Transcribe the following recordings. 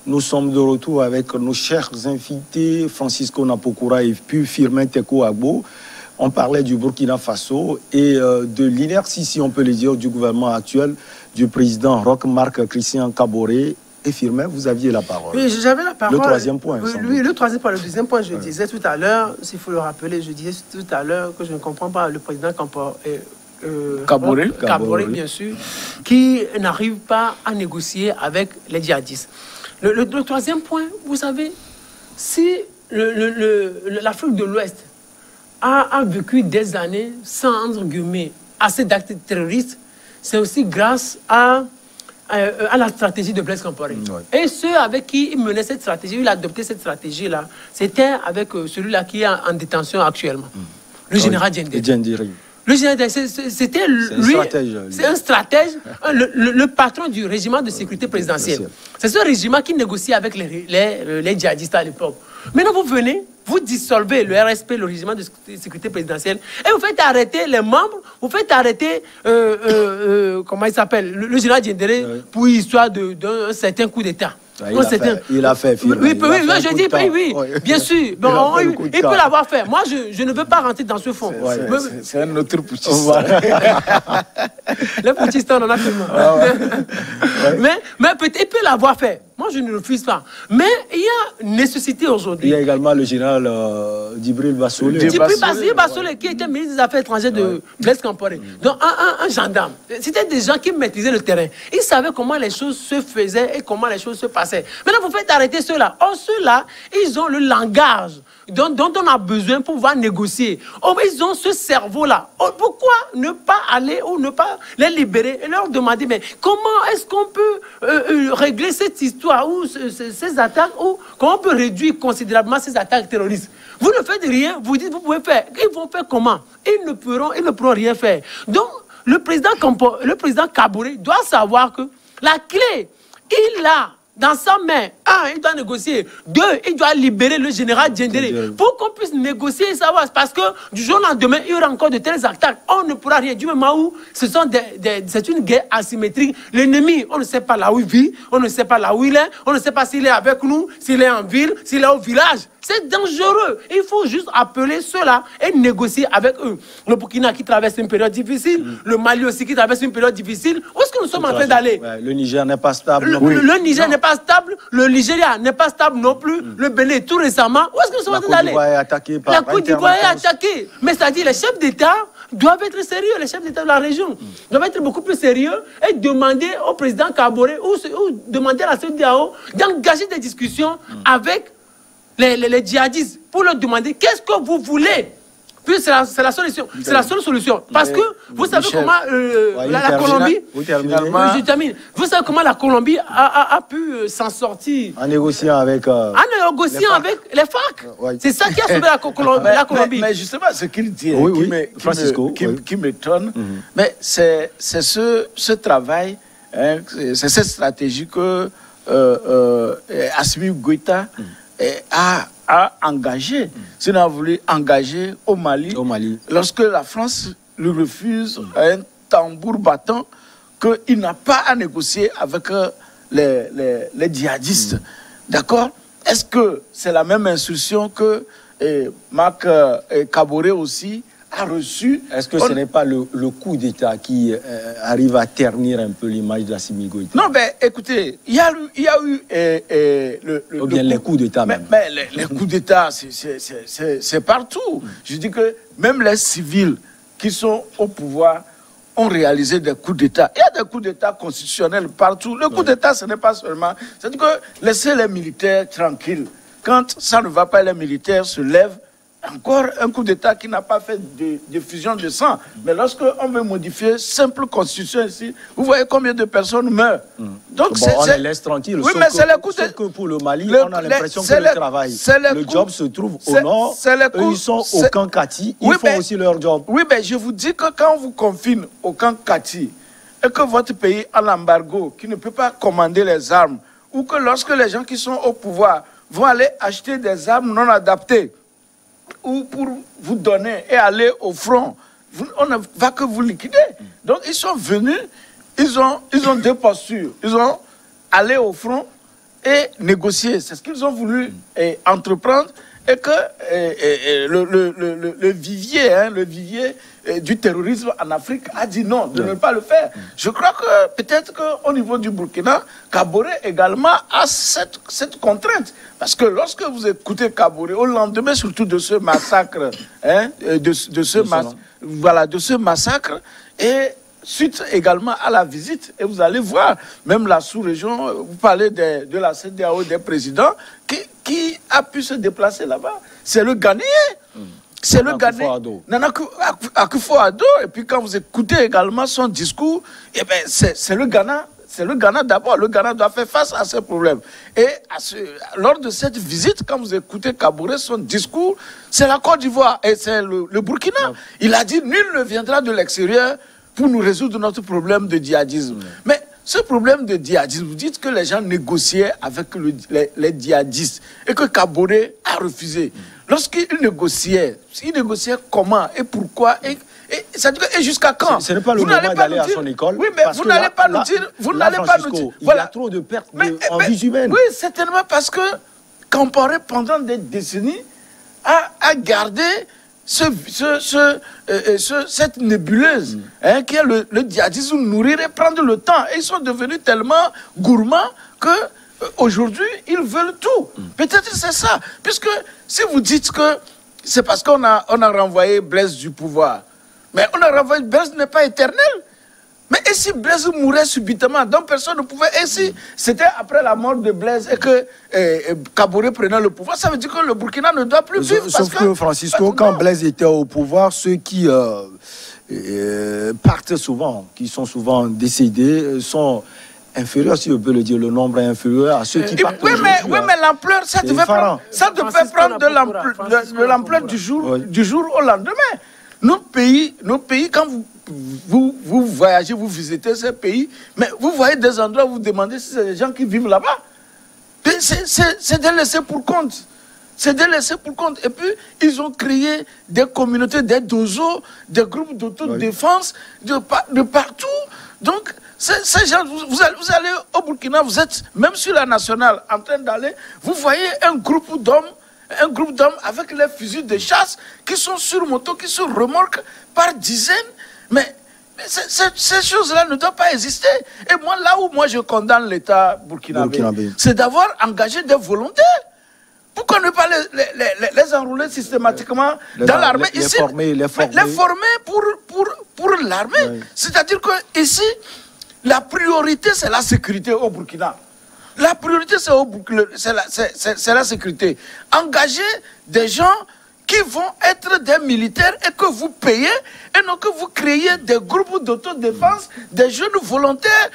Nous sommes de retour avec nos chers invités, Francisco Napokura et puis Firmin Teko Agbo. On parlait du Burkina Faso et de l'inertie, si on peut le dire, du gouvernement actuel, du président Roch-Marc Christian Kaboré. Et Firmin, vous aviez la parole. Oui, j'avais la parole. Le troisième point. Oui, le troisième point. Le deuxième point, je disais tout à l'heure, s'il faut le rappeler, je disais tout à l'heure que je ne comprends pas le président Kaboré, bien sûr, qui n'arrive pas à négocier avec les djihadistes. Le troisième point, vous savez, si l'Afrique de l'Ouest a vécu des années sans, entre guillemets, assez d'actes terroristes, c'est aussi grâce à la stratégie de Blaise Compaoré. Ouais. Et ceux avec qui il menait cette stratégie, il a adopté cette stratégie-là, c'était avec celui-là qui est en détention actuellement, le général Diendéré. Le général, c'était lui, c'est un stratège, le patron du régiment de sécurité présidentielle. C'est ce régiment qui négocie avec les djihadistes à l'époque. Maintenant, vous venez, vous dissolvez le RSP, le régiment de sécurité présidentielle, et vous faites arrêter les membres, vous faites arrêter, comment il s'appelle, le général Diendéré, pour histoire d'un certain coup d'État. Il a fait. Oui, je dis, oui, bien sûr. Bon, il peut l'avoir fait. Moi, je ne veux pas rentrer dans ce fond. C'est un autre putschiste. Le putschiste, on en a tellement. Mais peut-être il peut l'avoir fait. Moi, je ne refuse pas. Mais il y a nécessité aujourd'hui. Il y a également le général Djibril Bassolé. Djibril Bassolé, qui était ministre des Affaires étrangères de Blaise Compaoré. Donc, un gendarme. C'était des gens qui maîtrisaient le terrain. Ils savaient comment les choses se faisaient et comment les choses se passaient. Maintenant, vous faites arrêter ceux-là. Or, ceux-là, ils ont le langage dont on a besoin pour pouvoir négocier. Oh, ils ont ce cerveau-là. Oh, pourquoi ne pas aller ou ne pas les libérer et leur demander, mais comment est-ce qu'on peut régler cette histoire ou ces attaques, ou comment on peut réduire considérablement ces attaques terroristes? Vous ne faites rien, vous dites vous pouvez faire. Ils vont faire comment? Ils ne pourront rien faire. Donc, le président Kaboré doit savoir que la clé, il a dans sa main. 1, il doit négocier. 2, il doit libérer le général Diendéré pour qu'on puisse négocier et savoir. Parce que du jour au lendemain, il y aura encore de telles attaques. On ne pourra rien. Du moment où c'est une guerre asymétrique. L'ennemi, on ne sait pas là où il vit, on ne sait pas là où il est, on ne sait pas s'il est avec nous, s'il est en ville, s'il est au village. C'est dangereux. Il faut juste appeler ceux-là et négocier avec eux. Le Burkina qui traverse une période difficile, le Mali aussi qui traverse une période difficile. Où est-ce que nous sommes en train d'aller? Le Niger n'est pas stable. Le Niger n'est pas stable, le Nigeria n'est pas stable non plus, le Bénin tout récemment. Où est-ce que nous sommes en train d'aller? La Côte d'Ivoire est attaquée. Mais c'est-à-dire les chefs d'État doivent être sérieux, les chefs d'État de la région doivent être beaucoup plus sérieux et demander au président Kaboré ou demander à la CEDEAO d'engager des discussions avec les djihadistes pour leur demander qu'est-ce que vous voulez. Puis c'est la solution. C'est la seule solution. Parce que vous savez comment la Colombie. Je termine. Vous savez comment la Colombie a pu s'en sortir. En négociant avec. Avec les FARC. C'est ça qui a sauvé la Colombie. Mais justement, ce qu'il dit, qui m'étonne, mais c'est ce travail, c'est cette stratégie que Assimi Goïta a engagé, s'il a voulu engager au Mali, lorsque la France lui refuse un tambour battant qu'il n'a pas à négocier avec les djihadistes. D'accord? Est-ce que c'est la même instruction que Marc Kaboré aussi a reçu? Est-ce que ce n'est pas le coup d'État qui arrive à ternir un peu l'image d'Assimi Goïta? Non, mais écoutez, il y a eu les coups d'État même. Mais les coups d'État, c'est partout. Je dis que même les civils qui sont au pouvoir ont réalisé des coups d'État. Il y a des coups d'État constitutionnels partout. Le coup d'État, ce n'est pas seulement... C'est-à-dire que laissez les militaires tranquilles. Quand ça ne va pas, les militaires se lèvent. Encore un coup d'État qui n'a pas fait de fusion de sang. Mais lorsque on veut modifier simple constitution ici, vous voyez combien de personnes meurent. Donc on les laisse tranquilles. Oui, mais c'est le coup que pour le Mali, on a l'impression que le travail, le job se trouve au nord. Eux, ils sont au camp Kati. Ils font aussi leur job. Oui, mais je vous dis que quand on vous confine au camp Kati et que votre pays a l'embargo, qui ne peut pas commander les armes, ou que lorsque les gens qui sont au pouvoir vont aller acheter des armes non adaptées, ou pour vous donner et aller au front, on ne va que vous liquider. Donc ils sont venus, ils ont deux postures. Ils ont allé au front et négocier. C'est ce qu'ils ont voulu entreprendre. Et que le vivier, le vivier du terrorisme en Afrique a dit non, de ne pas le faire. Je crois que peut-être qu'au niveau du Burkina, Kaboré également a cette contrainte. Parce que lorsque vous écoutez Kaboré, au lendemain surtout de ce massacre, de ce massacre, et suite également à la visite, et vous allez voir, même la sous-région, vous parlez de la CEDEAO, des présidents, qui a pu se déplacer là-bas. C'est le Ghanéen. C'est le Ghanéen. Nana Akufo-Addo. Et puis quand vous écoutez également son discours, eh ben c'est le Ghana. C'est le Ghana d'abord. Le Ghana doit faire face à ces problèmes. Et lors de cette visite, quand vous écoutez Kaboré, son discours, c'est la Côte d'Ivoire et c'est le Burkina. Il a dit, nul ne viendra de l'extérieur pour nous résoudre notre problème de djihadisme. Mais ce problème de djihadisme, vous dites que les gens négociaient avec les djihadistes et que Kaboré a refusé. Lorsqu'il négociait, comment et pourquoi et jusqu'à quand? Ce n'est pas le moment d'aller à son école. Oui, mais vous n'allez pas nous dire. Vous n'allez pas nous dire. Il y a trop de pertes en vie humaine. Oui, certainement parce que Compaoré, pendant des décennies, a gardé cette nébuleuse qui est le djihadisme, nourrir et prendre le temps. Et ils sont devenus tellement gourmands que aujourd'hui ils veulent tout. Peut-être c'est ça. Puisque si vous dites que c'est parce qu'on a renvoyé Blaise du pouvoir, mais on a renvoyé, Blaise n'est pas éternel. Mais et si Blaise mourait subitement, donc personne ne pouvait. Et si c'était après la mort de Blaise et que Kaboré prenait le pouvoir, ça veut dire que le Burkina ne doit plus vivre. Sauf que Francisco, quand Blaise était au pouvoir, ceux qui partent souvent, qui sont souvent décédés, sont inférieurs, si on peut le dire, le nombre est inférieur à ceux qui partent. Oui, mais l'ampleur, ça devait prendre de l'ampleur du jour au lendemain. Nos pays, quand vous voyagez, vous visitez ces pays, mais vous voyez des endroits où vous demandez si c'est des gens qui vivent là-bas. C'est des laissés pour compte. C'est des laissés pour compte. Et puis, ils ont créé des communautés, des dozos, des groupes d'autodéfense de partout. Donc, ces gens, vous allez au Burkina, vous êtes, même sur la nationale, en train d'aller, vous voyez un groupe d'hommes avec les fusils de chasse qui sont sur moto, qui se remorquent par dizaines. Mais ces choses-là ne doivent pas exister. Et moi, là où je condamne l'État burkinabé, c'est d'avoir engagé des volontaires. Pourquoi ne pas les enrouler systématiquement dans l'armée ici? Les former pour l'armée. Oui. C'est-à-dire que ici, la priorité, c'est la sécurité au Burkina. La priorité, c'est la sécurité. Engager des gens qui vont être des militaires et que vous payez, et non que vous créez des groupes d'autodéfense, des jeunes volontaires.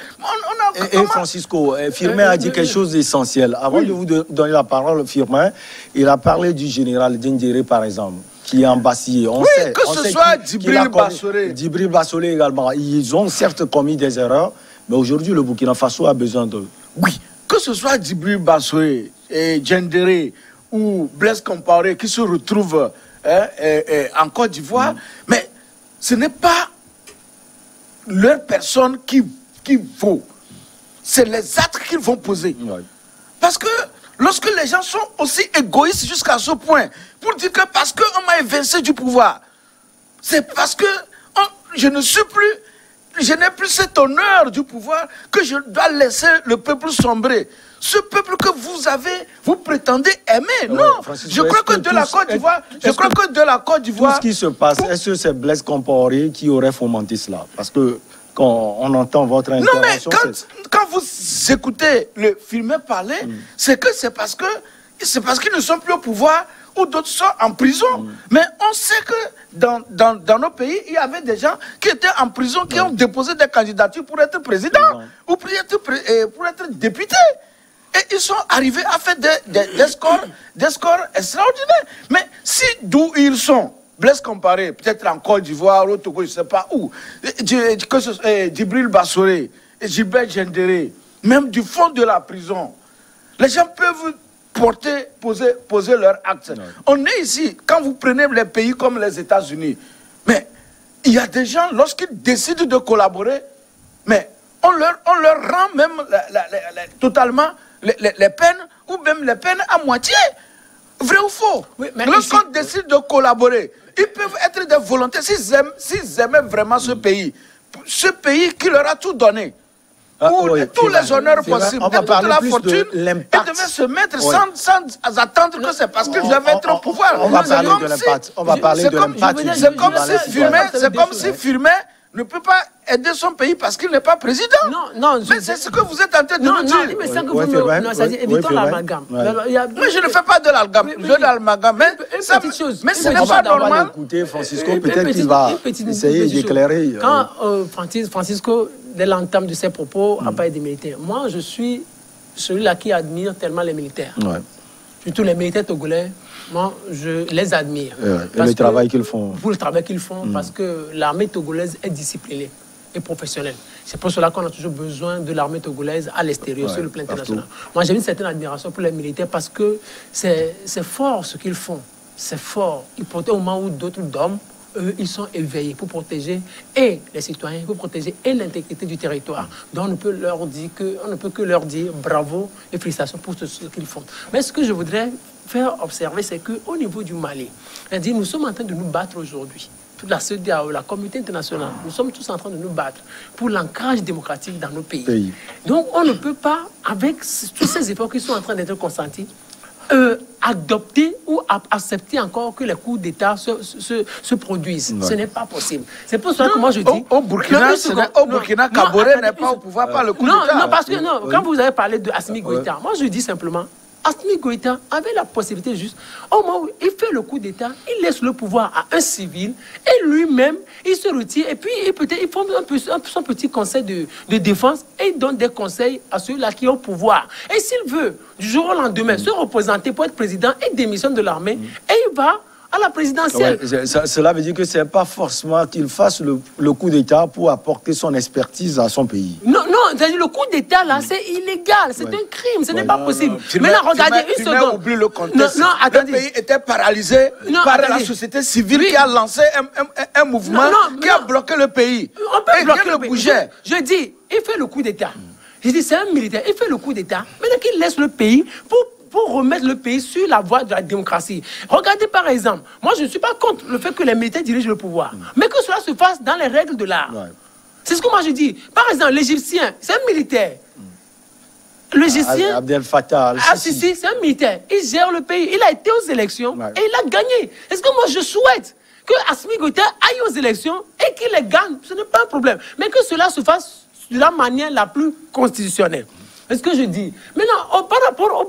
Et Francisco, Firmin a dit quelque chose d'essentiel. Avant de vous donner la parole, Firmin, il a parlé du général Diendéré, par exemple, qui est embassillé. On sait que ce soit Djibril Bassolé. Djibril Bassolé également. Ils ont certes commis des erreurs, mais aujourd'hui, le Burkina Faso a besoin d'eux. Oui. Que ce soit Djibril Bassolé et Diendéré ou Blaise Compaoré qui se retrouvent en Côte d'Ivoire, mais ce n'est pas leur personne qui vaut. C'est les actes qu'ils vont poser. Oui. Parce que lorsque les gens sont aussi égoïstes jusqu'à ce point, pour dire que parce qu'on m'a évincé du pouvoir, c'est parce que je n'ai plus cet honneur du pouvoir que je dois laisser le peuple sombrer. Ce peuple que vous prétendez aimer. Non, je crois que de la Côte d'Ivoire... Tout ce qui se passe, est-ce que c'est Blaise Compaoré qui aurait fomenté cela? Parce que quand on entend votre intervention... Non, mais quand vous écoutez le Firmin parler, c'est parce qu'ils ne sont plus au pouvoir ou d'autres sont en prison. Mais on sait que dans nos pays, il y avait des gens qui étaient en prison, qui ont déposé des candidatures pour être président ou pour être député. Et ils sont arrivés à faire des scores extraordinaires. Mais si d'où ils sont, Blaise Compaoré, peut-être en Côte d'Ivoire, au Togo, je ne sais pas où, Djibril Bassolé, Gilbert Diendéré, même du fond de la prison, les gens peuvent poser leur acte. Ouais. On est ici, quand vous prenez les pays comme les États-Unis, mais il y a des gens, lorsqu'ils décident de collaborer, mais on leur rend même totalement les peines, ou même les peines à moitié. Vrai ou faux? Oui, lorsqu'on décide de collaborer, ils peuvent être des volontaires. S'ils aimaient vraiment ce pays qui leur a tout donné, tous les honneurs possibles, et toute la fortune, ils devaient se mettre sans attendre que c'est parce qu'ils avaient trop de pouvoir. On va parler de l'impact. On va parler de l'impact. C'est comme si Firmin ne peut pas aider son pays parce qu'il n'est pas président. Non, mais c'est ce que vous êtes en train de nous dire. Non, mais ça que vous évitons l'amalgame. Moi, je ne fais pas de l'amalgame. Mais ce n'est pas normal. Écoutez, Francisco, peut-être qu'il va essayer d'éclairer. Quand Francisco, dès l'entame de ses propos, a parlé des militaires, moi, je suis celui-là qui admire tellement les militaires. Surtout les militaires togolais. Moi, je les admire. Et le travail qu'ils font. Pour le travail qu'ils font, parce que l'armée togolaise est disciplinée et professionnelle. C'est pour cela qu'on a toujours besoin de l'armée togolaise à l'extérieur, sur le plan international. Moi, j'ai une certaine admiration pour les militaires parce que c'est fort ce qu'ils font. C'est fort. Ils protègent au moment où d'autres hommes, eux, ils sont éveillés pour protéger et les citoyens, pour protéger et l'intégrité du territoire. Donc, on ne peut que leur dire bravo et félicitations pour tout ce qu'ils font. Mais ce que je voudrais faire observer, c'est qu'au niveau du Mali, c'est-à-dire nous sommes en train de nous battre aujourd'hui. Toute la CEDEAO, la communauté internationale, nous sommes tous en train de nous battre pour l'ancrage démocratique dans nos pays. Donc on ne peut pas, avec tous ces efforts qui sont en train d'être consentis, adopter ou accepter encore que les coups d'État se produisent. Ce n'est pas possible. C'est pour cela que moi je dis... Au Burkina, Kaboré n'est pas au pouvoir par le coup d'État. Non, parce que quand vous avez parlé de Assimi Goïta, moi je dis simplement... Assimi Goïta avait la possibilité juste, au moment où il fait le coup d'État, il laisse le pouvoir à un civil et lui-même, il se retire et puis il forme son petit conseil de défense et il donne des conseils à ceux-là qui ont le pouvoir. Et s'il veut, du jour au lendemain, se représenter pour être président et démissionne de l'armée, et il va à la présidentielle. Cela veut dire que ce n'est pas forcément qu'il fasse le coup d'État pour apporter son expertise à son pays. Non, le coup d'État, là, c'est illégal, c'est un crime, ce n'est pas possible. Maintenant, regardez une seconde. Oublie le contexte. Le pays était paralysé par la société civile qui a lancé un mouvement qui a bloqué le pays. On peut bloquer le budget. Je dis, il fait le coup d'État. Je dis, c'est un militaire, il fait le coup d'État. Maintenant qu'il laisse le pays pour remettre le pays sur la voie de la démocratie. Regardez par exemple, moi je ne suis pas contre le fait que les militaires dirigent le pouvoir, mais que cela se fasse dans les règles de l'art. C'est ce que moi je dis. Par exemple, l'Égyptien, c'est un militaire. L'Égyptien, Abdel Fattah al-Sisi, c'est un militaire. Il gère le pays. Il a été aux élections et il a gagné. Est-ce que moi je souhaite que Assimi Goïta aille aux élections et qu'il les gagne? Ce n'est pas un problème. Mais que cela se fasse de la manière la plus constitutionnelle. Est-ce que je dis? Maintenant, par rapport au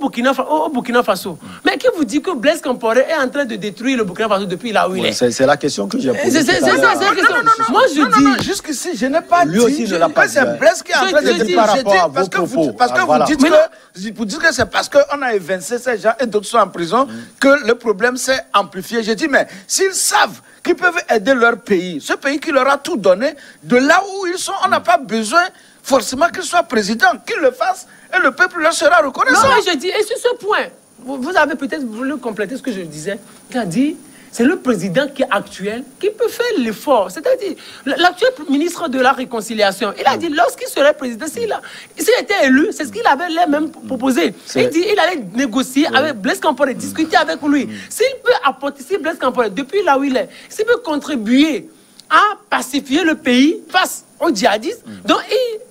Burkina Faso, mais qui vous dit que Blaise Compaoré est en train de détruire le Burkina Faso depuis là où il est? C'est la question que j'ai posée. C'est la question. Moi, je dis... Jusqu'ici, je n'ai pas dit... Lui aussi ne l'a pas dit. C'est Blaise qui est en train de détruire par rapport à vos propos. Parce que vous dites que c'est parce qu'on a évincé ces gens et d'autres sont en prison que le problème s'est amplifié. Je dis, mais s'ils savent qu'ils peuvent aider leur pays, ce pays qui leur a tout donné, de là où ils sont, on n'a pas besoin forcément qu'il soit président, qu'il le fasse, et le peuple leur sera reconnaissant. Non, mais je dis, et sur ce point, vous avez peut-être voulu compléter ce que je disais, il a dit, c'est le président qui est actuel qui peut faire l'effort. C'est-à-dire, l'actuel ministre de la Réconciliation, il a dit, lorsqu'il serait président, s'il était élu, c'est ce qu'il avait même proposé. Il dit, il allait négocier avec Blaise Compaoré, discuter avec lui. S'il peut apporter, si Blaise Compaoré, depuis là où il est, s'il peut contribuer à pacifier le pays face aux djihadistes, donc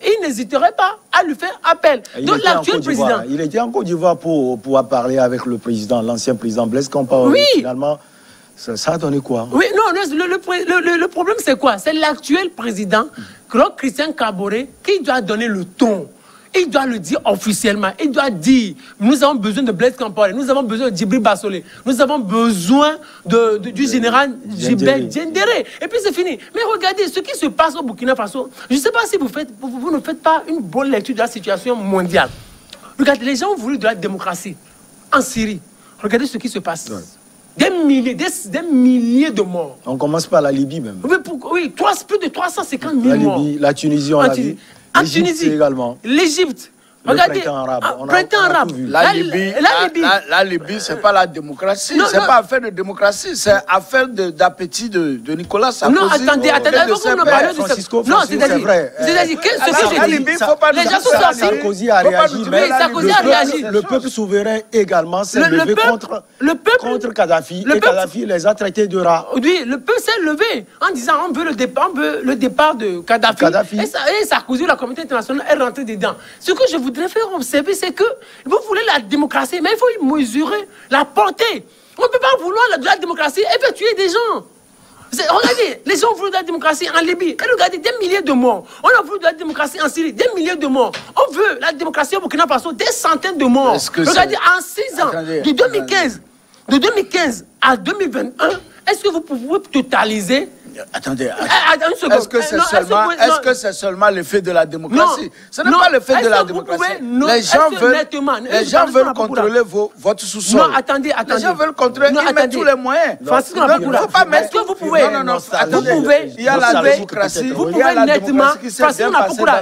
il n'hésiterait pas à lui faire appel. Donc l'actuel président... Il était en Côte d'Ivoire pour pouvoir parler avec le président, l'ancien président Blaise Compaoré. Oui. Finalement, ça a donné quoi? Oui, non, le problème c'est quoi? C'est l'actuel président, Claude Christian Kaboré, qui doit donner le ton. Il doit le dire officiellement. Il doit dire, nous avons besoin de Blaise Compaoré, nous avons besoin de Djibril Bassolé, nous avons besoin du général Gilbert Diendéré. Et puis c'est fini. Mais regardez, ce qui se passe au Burkina Faso, je ne sais pas si vous ne faites pas une bonne lecture de la situation mondiale. Regardez, les gens ont voulu de la démocratie en Syrie. Regardez ce qui se passe. Des milliers de morts. On commence par la Libye même. Oui, plus de 350 000 morts. La Tunisie, on l'a dit. En Tunisie également. L'Égypte, Regardez, printemps arabe. La Libye, c'est pas la démocratie. C'est pas affaire de démocratie, c'est affaire d'appétit de Nicolas Sarkozy. Non, attendez, vous me parlez de Francisco, non, c'est vrai. C'est-à-dire, ce que je dis, les gens sont sortis. Sarkozy a réagi, mais le peuple souverain également s'est levé contre Kadhafi. Et Kadhafi les a traités de rats. Oui, le peuple s'est levé en disant on veut le départ de Kadhafi. Et Sarkozy, la communauté internationale est rentrée dedans. Ce que je voudrais faire observer, c'est que vous voulez la démocratie, mais il faut mesurer la portée. On ne peut pas vouloir la démocratie et faire tuer des gens. Regardez, les gens ont voulu de la démocratie en Libye. Et regardez, des milliers de morts. On a voulu de la démocratie en Syrie, des milliers de morts. On veut la démocratie au Burkina Faso, des centaines de morts. Regardez, en 6 ans, de 2015 à 2021, est-ce que vous pouvez totaliser? Attendez, est-ce que c'est seulement l'effet de la démocratie? Ce n'est pas l'effet de la démocratie. Les gens veulent contrôler votre sous-sol. Non, attendez. Les gens veulent contrôler, ils mettent tous les moyens. Est-ce que vous pouvez? Il y a la démocratie. Vous pouvez nettement. Francisco Napokura,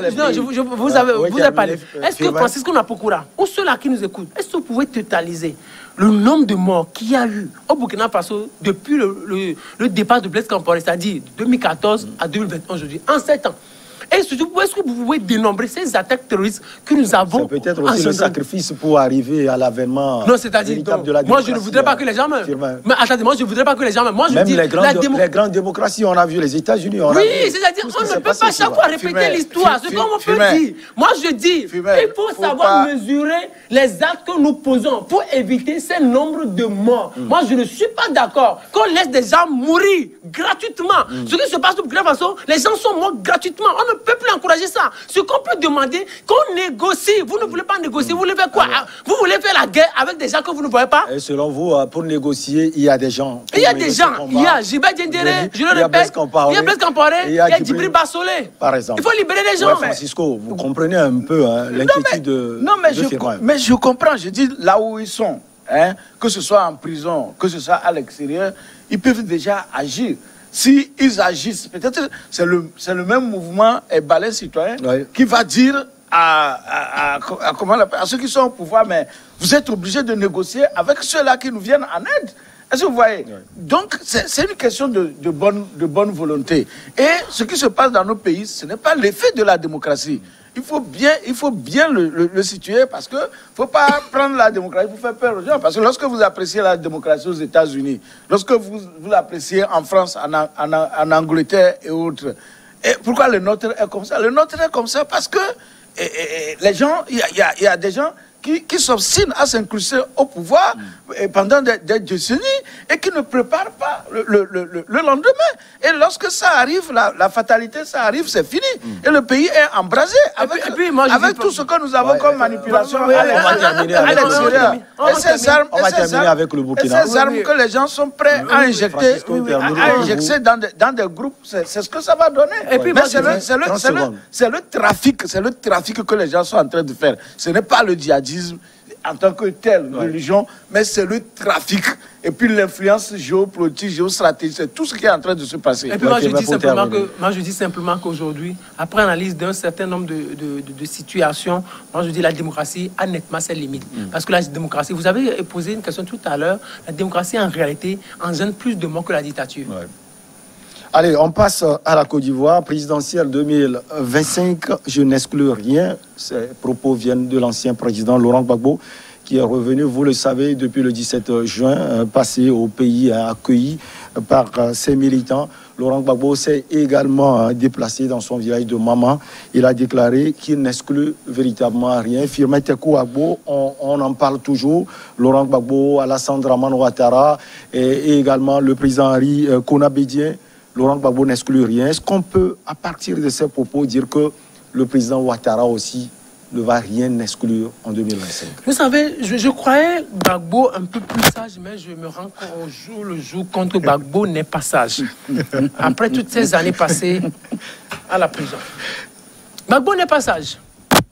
vous avez parlé. Est-ce que Francisco Napokura, ou ceux-là qui nous écoutent, est-ce que vous pouvez totaliser le nombre de morts qu'il y a eu au Burkina Faso depuis le départ de Blaise Compaoré, c'est-à-dire de 2014 à 2021 aujourd'hui, en 7 ans? Et surtout, est-ce que vous pouvez dénombrer ces attaques terroristes que nous avons? C'est peut-être aussi le sacrifice pour arriver à l'avènement véritable de la démocratie. Moi, je ne voudrais pas que les gens meurent. Mais attendez, moi, je ne voudrais pas que les gens meurent. Moi, je dis les grandes démocraties, on a vu les États-unis. Oui, c'est-à-dire qu'on ne peut pas chaque fois répéter l'histoire. C'est comme on peut dire. Moi, je dis, il faut savoir mesurer les actes que nous posons pour éviter ces nombres de morts. Moi, je ne suis pas d'accord qu'on laisse des gens mourir gratuitement. Ce qui se passe au Burkina Faso, les gens sont morts gratuitement. On ne peut plus encourager ça. Ce qu'on peut demander, qu'on négocie. Vous ne voulez pas négocier. Vous voulez faire quoi? Vous voulez faire la guerre avec des gens que vous ne voyez pas? Et selon vous, pour négocier, il y a des gens. Il y a des gens. Il y a Gilbert Diendéré, je le répète. Il y a Blaise Compaoré, il y a Djibril Bassolé. Par exemple. Il faut libérer les gens. Francisco, vous comprenez un peu l'inquiétude de mais je comprends. Je dis là où ils sont, que ce soit en prison, que ce soit à l'extérieur, ils peuvent déjà agir. Si ils agissent, peut-être c'est le même mouvement Balai Citoyen qui va dire à ceux qui sont au pouvoir, mais vous êtes obligés de négocier avec ceux-là qui nous viennent en aide. Est-ce que vous voyez? Donc, c'est une question de bonne volonté. Et ce qui se passe dans nos pays, ce n'est pas l'effet de la démocratie. Il faut bien le situer parce que faut pas prendre la démocratie pour faire peur aux gens. Parce que lorsque vous appréciez la démocratie aux États-Unis, lorsque vous l'appréciez en France, en Angleterre et autres, et pourquoi le nôtre est comme ça? Le nôtre est comme ça parce que les gens, il y a des gens qui s'obstinent à s'incruster au pouvoir pendant des décennies et qui ne préparent pas le lendemain. Et lorsque ça arrive, la fatalité, ça arrive, c'est fini. Et le pays est embrasé avec tout ce que nous avons comme manipulation à l'extérieur. Et ces armes que les gens sont prêts à injecter dans des groupes, c'est ce que ça va donner. Mais c'est le trafic que les gens sont en train de faire. Ce n'est pas le djihadisme en tant que telle religion, mais c'est le trafic et puis l'influence géopolitique, géostratégique, c'est tout ce qui est en train de se passer. Et puis moi je dis simplement qu'aujourd'hui, après analyse d'un certain nombre de situations, moi je dis la démocratie a nettement ses limites. Parce que la démocratie, vous avez posé une question tout à l'heure, la démocratie en réalité engendre plus de morts que la dictature. Allez, on passe à la Côte d'Ivoire, présidentielle 2025. Je n'exclus rien. Ces propos viennent de l'ancien président Laurent Gbagbo, qui est revenu, vous le savez, depuis le 17 juin, passé au pays, accueilli par ses militants. Laurent Gbagbo s'est également déplacé dans son village de Mama. Il a déclaré qu'il n'exclut véritablement rien. Firmin Tekou Agbo, on en parle toujours. Laurent Gbagbo, Alassane Dramane Ouattara et également le président Henri Konabédien. Laurent Gbagbo n'exclut rien. Est-ce qu'on peut, à partir de ces propos, dire que le président Ouattara aussi ne va rien exclure en 2025? Vous savez, je croyais Gbagbo un peu plus sage, mais je me rends le jour compte que Gbagbo n'est pas sage. Après toutes ces années passées à la prison. Gbagbo n'est pas sage.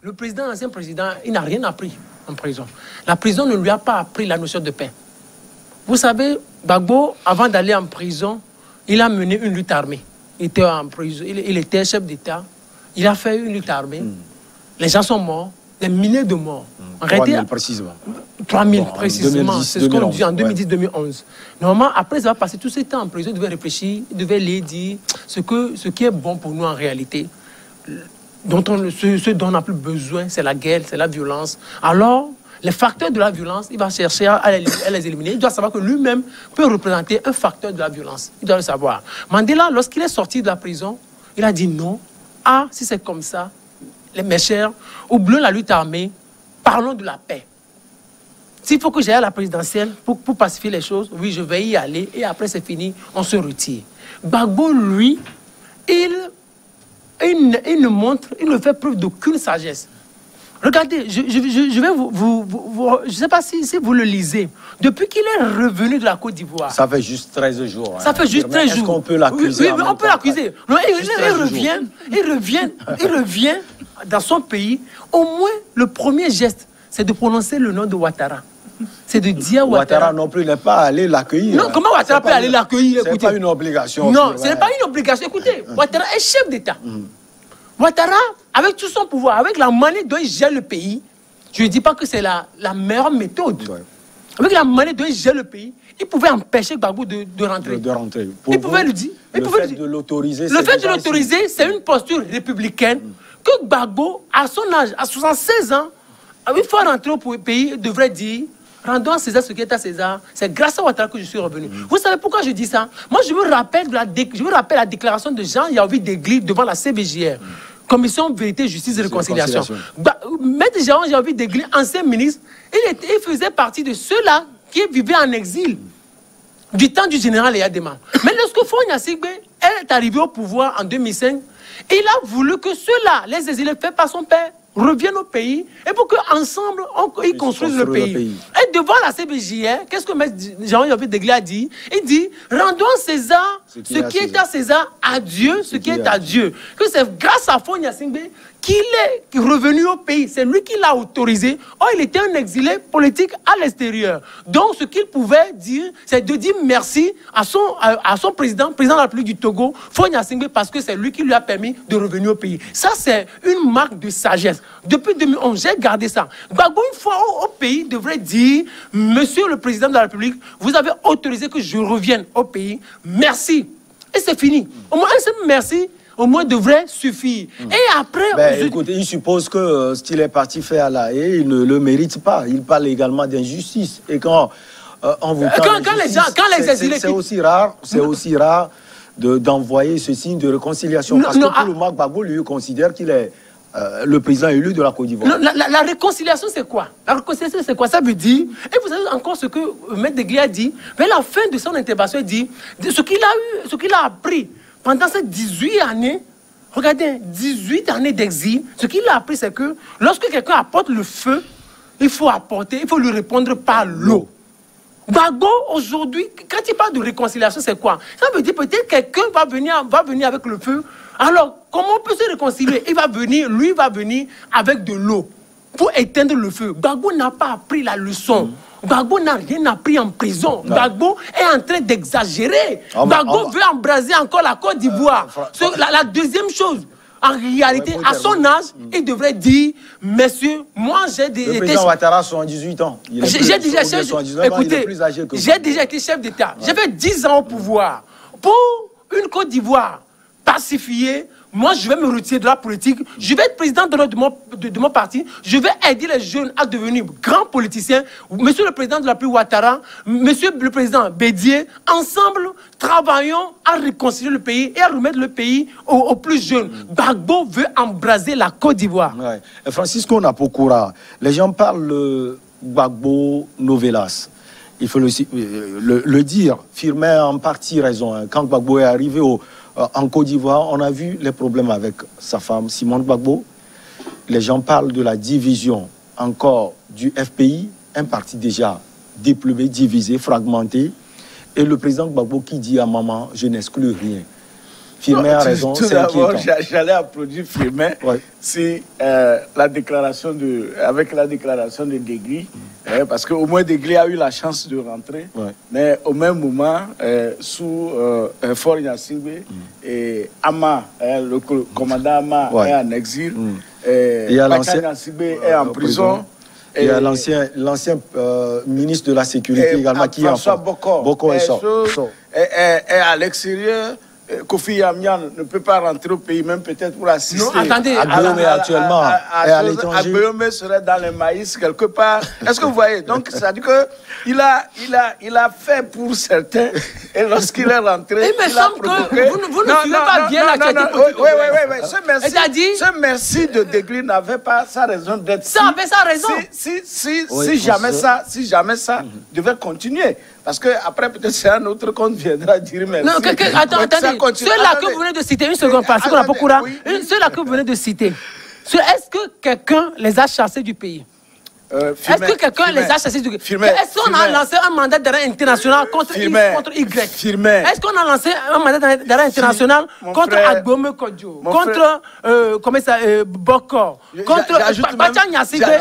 Le président, l'ancien président, il n'a rien appris en prison. La prison ne lui a pas appris la notion de paix. Vous savez, Gbagbo, avant d'aller en prison, il a mené une lutte armée. Il était en prison, il était chef d'État. Il a fait une lutte armée. Les gens sont morts. des milliers de morts. 3 000 précisément. 3 000 précisément, c'est ce qu'on dit en 2010-2011. Normalement, après avoir passé tout ce temps en prison, il devait réfléchir, il devait lire, dire ce qui est bon pour nous en réalité. Ce dont on n'a plus besoin, c'est la guerre, c'est la violence. Alors, les facteurs de la violence, il va chercher à les éliminer. Il doit savoir que lui-même peut représenter un facteur de la violence. Il doit le savoir. Mandela, lorsqu'il est sorti de la prison, il a dit non. Ah, si c'est comme ça, mes chers, oublions la lutte armée, parlons de la paix. S'il faut que j'aille à la présidentielle pour pacifier les choses, oui, je vais y aller et après c'est fini, on se retire. Gbagbo, lui, il ne fait preuve d'aucune sagesse. Regardez, je vais je ne sais pas si vous le lisez. Depuis qu'il est revenu de la Côte d'Ivoire. Ça fait juste 13 jours. Ça fait juste 13 jours. Est-ce qu'on peut l'accuser? Oui, on peut l'accuser. Il revient dans son pays. Au moins, le premier geste, c'est de prononcer le nom de Ouattara. C'est de dire Ouattara non plus n'est pas allé l'accueillir. Non, comment Ouattara peut aller l'accueillir? C'est pas une obligation. Non, ce n'est pas une obligation. Écoutez, Ouattara est chef d'État. Ouattara, avec tout son pouvoir, avec la manière dont il gère le pays, je ne dis pas que c'est la meilleure méthode. Ouais. Avec la manière dont il gère le pays, il pouvait empêcher Gbagbo de rentrer. Il pouvait le dire. Le fait de l'autoriser, c'est une posture républicaine que Gbagbo, à son âge, à 76 ans, une fois rentré au pays, il devrait dire rendons à César ce qui est à César. C'est grâce à Ouattara que je suis revenu. Vous savez pourquoi je dis ça? Moi, je me rappelle la déclaration de Jean-Yahoubi Degli devant la CBJR. Commission Vérité, Justice et Réconciliation. Maître Jean-Yahoubi Degli, ancien ministre, il faisait partie de ceux-là qui vivaient en exil du temps du général Eyadema. Mais lorsque Faure Gnassingbé est arrivé au pouvoir en 2005, il a voulu que ceux-là, les exilés faits par son père, reviennent au pays et pour qu'ensemble, ils construisent le pays. Et devant la CBJR, qu'est-ce que M. Jean-Yahoubi Degli a dit? Il dit, rendons à César ce qui est à César, à Dieu ce qui est à Dieu. Que c'est grâce à Faure Gnassingbé qu'il est revenu au pays. C'est lui qui l'a autorisé. Or, il était un exilé politique à l'extérieur. Donc, ce qu'il pouvait dire, c'est de dire merci à son président de la République du Togo, Faure Gnassingbé, parce que c'est lui qui lui a permis de revenir au pays. Ça, c'est une marque de sagesse. Depuis 2011, j'ai gardé ça. Gbagbo, une fois au pays, devrait dire, Monsieur le Président de la République, vous avez autorisé que je revienne au pays. Merci. Et c'est fini. Au moins, un simple merci, au moins, devrait suffire. Et après... Écoutez, il suppose que ce qu'il est parti faire là, et il ne le mérite pas. Il parle également d'injustice. Et quand on vous c'est aussi rare d'envoyer ce signe de réconciliation. Parce que tout le monde, Gbagbo, lui, considère qu'il est le président élu de la Côte d'Ivoire. La réconciliation, c'est quoi? La réconciliation, c'est quoi? Ça veut dire, et vous savez encore ce que M. Degli a dit, vers la fin de son intervention, il dit, ce qu'il a appris pendant ces 18 années, regardez, 18 années d'exil, ce qu'il a appris, c'est que lorsque quelqu'un apporte le feu, il faut lui répondre par l'eau. Gbagbo, aujourd'hui, quand il parle de réconciliation, c'est quoi? Ça veut dire peut-être quelqu'un va venir avec le feu. Alors, comment on peut se réconcilier? Lui va venir avec de l'eau pour éteindre le feu. Gbagbo n'a pas appris la leçon. Gbagbo n'a rien appris en prison. Gbagbo est en train d'exagérer. Gbagbo veut embraser encore la Côte d'Ivoire. La deuxième chose, en réalité, à son âge, il devrait dire, messieurs, moi j'ai été... Le président Ouattara a 78 ans. J'ai déjà été chef d'État. J'ai fait 10 ans au pouvoir. Pour une Côte d'Ivoire pacifiée, moi, je vais me retirer de la politique. Je vais être président de mon parti. Je vais aider les jeunes à devenir grands politiciens. Monsieur le président de la République Ouattara, monsieur le président Bédié, ensemble, travaillons à réconcilier le pays et à remettre le pays aux plus jeunes. Gbagbo veut embraser la Côte d'Ivoire. Ouais. Francisco Napokura, les gens parlent de Gbagbo Novelas. Il faut le dire. Firmin a en partie raison. Hein. Quand Gbagbo est arrivé en Côte d'Ivoire, on a vu les problèmes avec sa femme, Simone Gbagbo. Les gens parlent de la division encore du FPI, un parti déjà déplumé, divisé, fragmenté. Et le président Gbagbo qui dit à maman, je n'exclus rien. Firmin a raison, c'est inquiétant. J'allais applaudir Firmin si avec la déclaration de Degli, parce qu'au moins Degli a eu la chance de rentrer, mais au même moment, sous Faure Gnassingbé, et Ama, le commandant Ama est en exil, Bacha Nassibé est en prison. Il y a l'ancien ministre de la Sécurité également qui est en François Boko est à l'extérieur. Kofi Yamian ne peut pas rentrer au pays, même peut-être pour assister. Non, attendez. Agbéome actuellement est à l'étranger. Agbéome serait dans les maïs quelque part. Est-ce que vous voyez? Donc, ça dit que il a fait pour certains. Et lorsqu'il est rentré, il me semble que vous ne suivez pas bien l'actualité politique. Oui. Ce merci de Degli n'avait pas sa raison d'être. Ça avait sa raison. Si jamais ça devait continuer. Parce que après peut-être c'est un autre qu'on viendra dire merci. Non, attendez. Ceux-là que vous venez de citer, une seconde, parce qu'on a beaucoup là. Ceux-là que vous venez de citer, est-ce que quelqu'un les a chassés du pays? Est-ce que quelqu'un les a chassés du pays? Est-ce qu'on a lancé un mandat d'arrêt international contre Y? Est-ce qu'on a lancé un mandat d'arrêt international contre Agbéome Kodjo, contre Boko, contre Bacha Nassibé?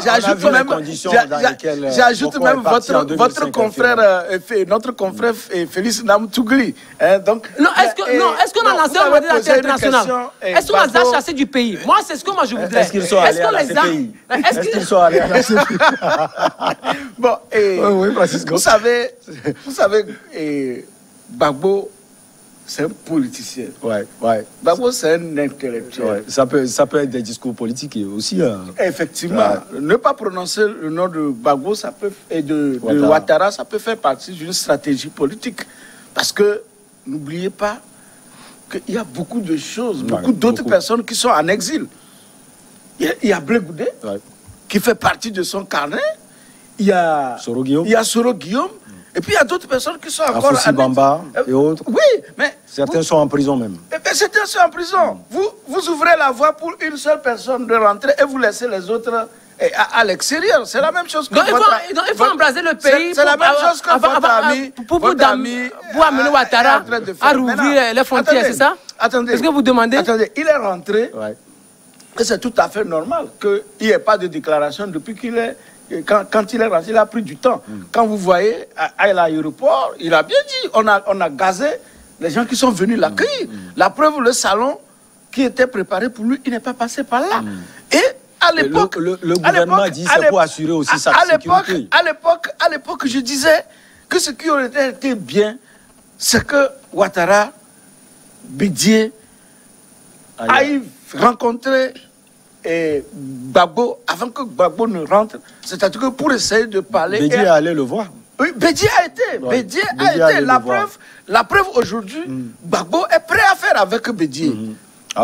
J'ajoute même votre confrère, notre confrère Félix Namtougli. Non, est-ce qu'on a lancé un mandat d'arrêt international? Est-ce qu'on les a chassés du pays? Moi, c'est ce que je voudrais. Est-ce qu'ils sont allés à la CPI? Est-ce qu'ils sont allés à la CPI? Bon, vous savez, Gbagbo, c'est un politicien. Gbagbo, c'est un intellectuel. Ça peut être des discours politiques aussi. Effectivement. Ne pas prononcer le nom de Gbagbo et de Ouattara, ça peut faire partie d'une stratégie politique. Parce que, n'oubliez pas qu'il y a beaucoup de choses, beaucoup d'autres personnes qui sont en exil. Il y a Blé Goudé, qui fait partie de son carnet. Il y a Soro Guillaume. Et puis il y a d'autres personnes qui sont encore... Afousi Bamba et autres. Oui, mais... Certains sont en prison même. Certains sont en prison. Vous ouvrez la voie pour une seule personne de rentrer et vous laissez les autres à l'extérieur. C'est la même chose que il faut embraser le pays. C'est la même chose que votre ami... Pour amener Ouattara à rouvrir les frontières, c'est ça? Attendez. Est-ce que vous demandez? Attendez, il est rentré... Et c'est tout à fait normal qu'il n'y ait pas de déclaration depuis qu'il est... Quand il est rentré, il a pris du temps. Quand vous voyez, à l'aéroport, il a bien dit, on a gazé les gens qui sont venus l'accueillir. La preuve, le salon qui était préparé pour lui, il n'est pas passé par là. Et à l'époque... Le gouvernement dit c'est pour assurer aussi sa sécurité. À l'époque, je disais que ce qui aurait été bien, c'est que Ouattara, Bédié, aille rencontrer Gbagbo avant que Gbagbo ne rentre, c'est-à-dire que pour essayer de parler... Bédié allait le voir. Oui, Bédié a été. Bédié a été. La preuve aujourd'hui, Gbagbo est prêt à faire avec Bédié.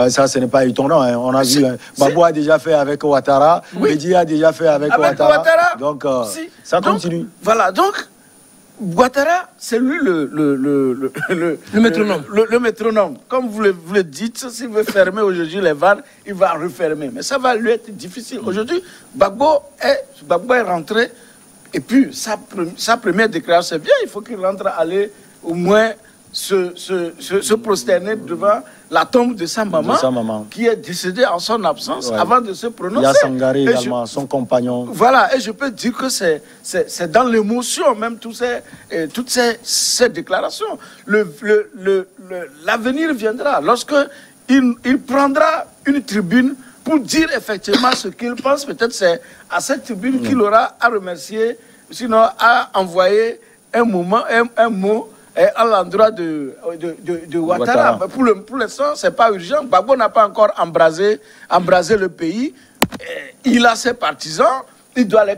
Ça, ce n'est pas étonnant. Hein. On a vu, Gbagbo a déjà fait avec Ouattara, Bédié a déjà fait avec Ouattara. Donc, ça continue. Donc, voilà, donc... Ouattara, c'est lui le métronome. Le métronome. Comme vous le dites, s'il veut fermer aujourd'hui les vannes, il va refermer. Mais ça va lui être difficile. Aujourd'hui, Gbagbo est rentré. Et puis, sa première déclaration, c'est bien. Il faut qu'il rentre aller au moins se prosterner devant la tombe de sa maman, qui est décédée en son absence avant de se prononcer. Il y a Sangaré également, son compagnon. Voilà, et je peux dire que c'est dans l'émotion même toutes ces déclarations. L'avenir viendra lorsque il prendra une tribune pour dire effectivement ce qu'il pense. Peut-être c'est à cette tribune qu'il aura à remercier, sinon à envoyer un mot à l'endroit de Ouattara. Pour l'instant, ce n'est pas urgent. Gbagbo n'a pas encore embrasé le pays. Il a ses partisans. Il doit les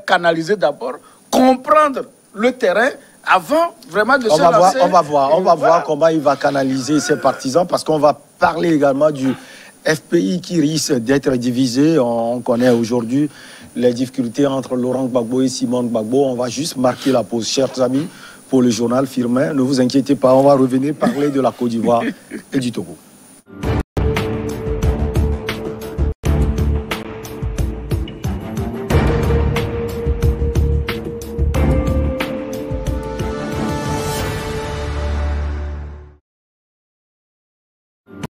canaliser d'abord, comprendre le terrain avant vraiment de se lancer. On va voir comment il va canaliser ses partisans, parce qu'on va parler également du FPI qui risque d'être divisé. On connaît aujourd'hui les difficultés entre Laurent Gbagbo et Simon Gbagbo. On va juste marquer la pause, chers amis, pour le journal Firmin. Ne vous inquiétez pas, on va revenir parler de la Côte d'Ivoire et du Togo.